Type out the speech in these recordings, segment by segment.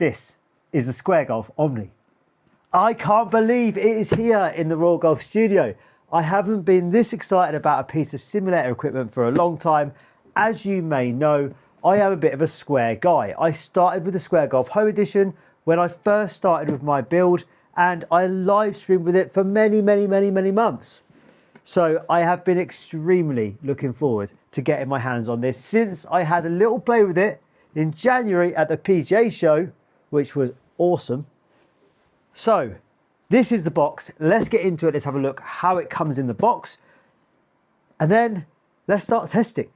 This is the Square Golf Omni. I can't believe it is here in the RRAW Golf studio. I haven't been this excited about a piece of simulator equipment for a long time. As you may know, I am a bit of a Square guy. I started with the Square Golf Home Edition when I first started with my build, and I live streamed with it for many months. So I have been extremely looking forward to getting my hands on this since I had a little play with it in January at the PGA show, which was awesome. So this is the box. Let's get into it. Let's have a look how it comes in the box. And then let's start testing.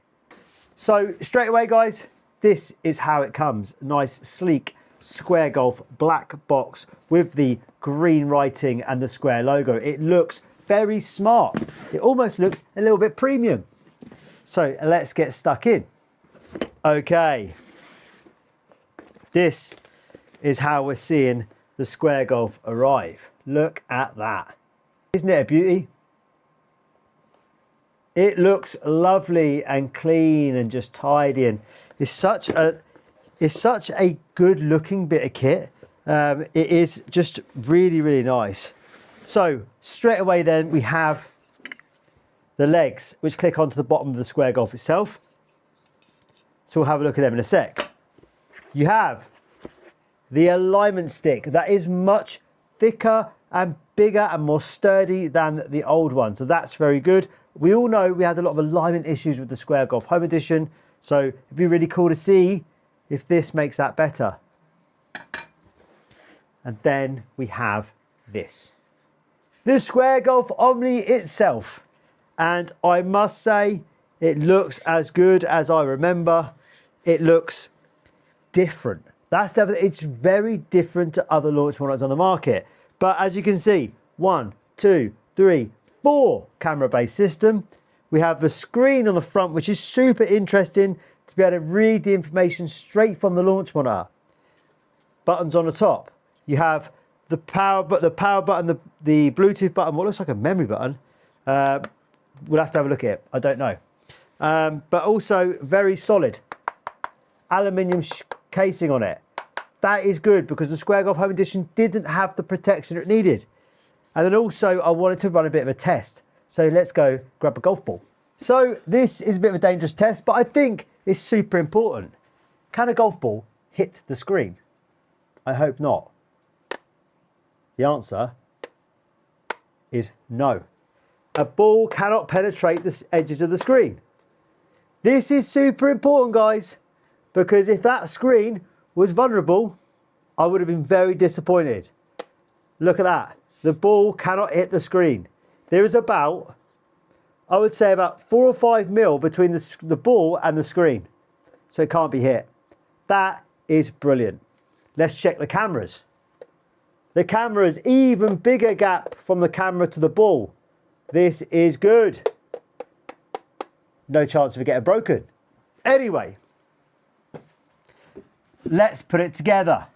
So straight away, guys, this is how it comes. Nice, sleek Square Golf black box with the green writing and the Square logo. It looks very smart. It almost looks a little bit premium. So let's get stuck in. Okay. This is how we're seeing the Square Golf arrive. Look at that. Isn't it a beauty? It looks lovely and clean and just tidy, and it's such a good looking bit of kit. It is just really nice. So straight away then we have the legs, which click onto the bottom of the Square Golf itself. So we'll have a look at them in a sec. You have the alignment stick that is much thicker and bigger and more sturdy than the old one. So that's very good. We all know we had a lot of alignment issues with the Square Golf Home Edition. So it'd be really cool to see if this makes that better. And then we have this. The Square Golf Omni itself. And I must say, it looks as good as I remember. It looks different. That's definitely, it's very different to other launch products on the market. But as you can see, 1, 2, 3, 4 camera-based system. We have the screen on the front, which is super interesting to be able to read the information straight from the launch monitor. Buttons on the top. You have the power button, the Bluetooth button, what looks like a memory button. We'll have to have a look at it. I don't know. But also very solid. Aluminium casing on it. That is good because the Square Golf Home Edition didn't have the protection it needed. And then also I wanted to run a bit of a test. So let's go grab a golf ball. So this is a bit of a dangerous test, but I think it's super important. Can a golf ball hit the screen? I hope not. The answer is no. A ball cannot penetrate the edges of the screen. This is super important, guys, because if that screen was vulnerable, I would have been very disappointed. Look at that. The ball cannot hit the screen. There is about, I would say about 4 or 5 mil between the ball and the screen. So it can't be hit. That is brilliant. Let's check the cameras. The camera's even bigger gap from the camera to the ball. This is good. No chance of it getting broken. Anyway, let's put it together.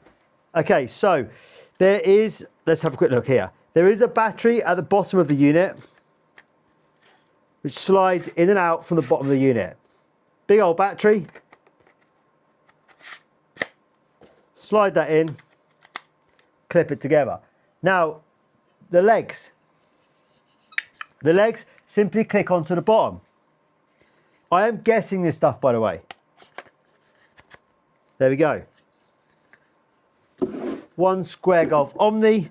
Okay, so there is, let's have a quick look here. There is a battery at the bottom of the unit, which slides in and out from the bottom of the unit. Big old battery. Slide that in, clip it together. Now, the legs simply click onto the bottom. I am guessing this stuff, by the way. There we go. One Square Golf Omni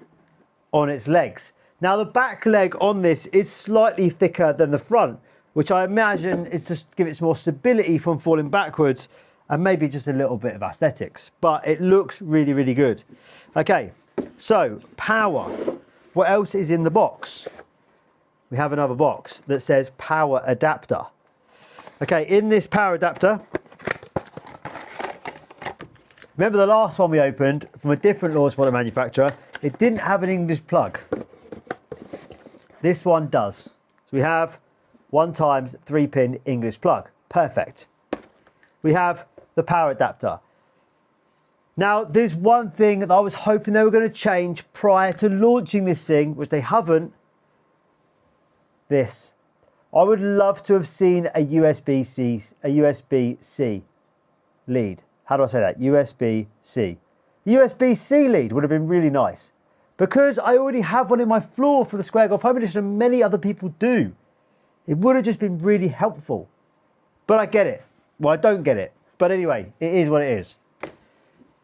on its legs. Now the back leg on this is slightly thicker than the front, which I imagine is just to give it more stability from falling backwards and maybe just a little bit of aesthetics, but it looks really good. Okay, so power. What else is in the box? We have another box that says power adapter. Okay, in this power adapter, remember the last one we opened from a different launch model manufacturer, it didn't have an English plug. This one does. So we have 1x 3-pin English plug. Perfect. We have the power adapter. Now, there's one thing that I was hoping they were going to change prior to launching this thing, which they haven't. This. I would love to have seen a USB-C lead. How do I say that? USB-C. The USB-C lead would have been really nice. Because I already have one in my floor for the Square Golf Home Edition and many other people do. It would have just been really helpful. But I get it. Well, I don't get it. But anyway, it is what it is.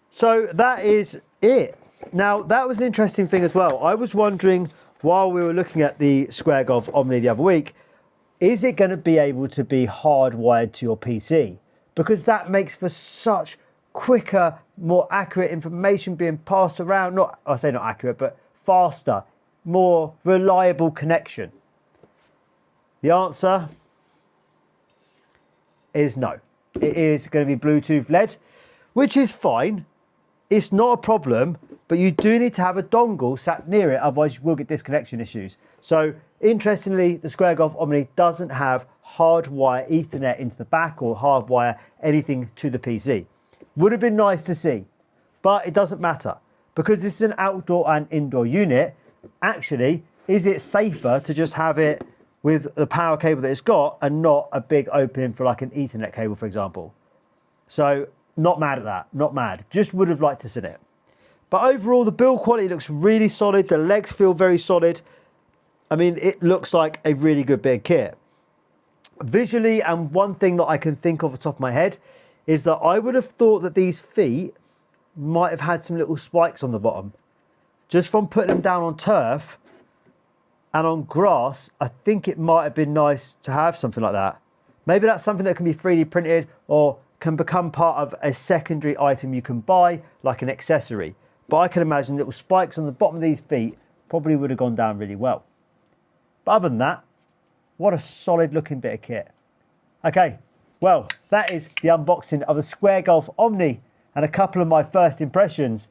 So that is it. Now, that was an interesting thing as well. I was wondering, while we were looking at the Square Golf Omni the other week, is it going to be able to be hardwired to your PC? Because that makes for such quicker, more accurate information being passed around. Not, I say not accurate, but faster, more reliable connection. The answer is no. It is going to be Bluetooth led, which is fine. It's not a problem, but you do need to have a dongle sat near it, otherwise you will get disconnection issues. So interestingly, the Square Golf Omni doesn't have hardwire Ethernet into the back or hardwire anything to the PC. Would have been nice to see, but it doesn't matter because this is an outdoor and indoor unit. Actually, is it safer to just have it with the power cable that it's got and not a big opening for like an Ethernet cable, for example? So not mad at that, not mad. Just would have liked to see it. But overall, the build quality looks really solid. The legs feel very solid. I mean, it looks like a really good bit of kit. Visually, and one thing that I can think of off the top of my head is that I would have thought that these feet might have had some little spikes on the bottom. Just from putting them down on turf and on grass, I think it might have been nice to have something like that. Maybe that's something that can be 3D printed or can become part of a secondary item you can buy, like an accessory. But I can imagine little spikes on the bottom of these feet probably would have gone down really well. But other than that, what a solid looking bit of kit. Okay, well, that is the unboxing of the Square Golf Omni and a couple of my first impressions.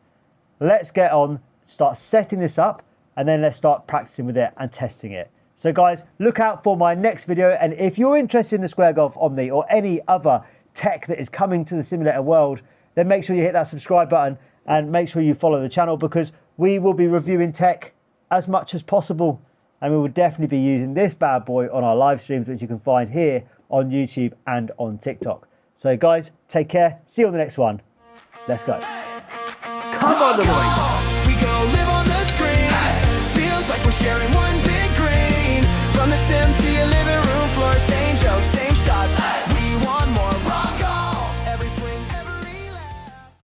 Let's get on, start setting this up, and then let's start practicing with it and testing it. So guys, look out for my next video. And if you're interested in the Square Golf Omni or any other tech that is coming to the simulator world, then make sure you hit that subscribe button and make sure you follow the channel because we will be reviewing tech as much as possible. And we will definitely be using this bad boy on our live streams, which you can find here on YouTube and on TikTok. So guys, take care. See you on the next one. Let's go. Come on, the boys.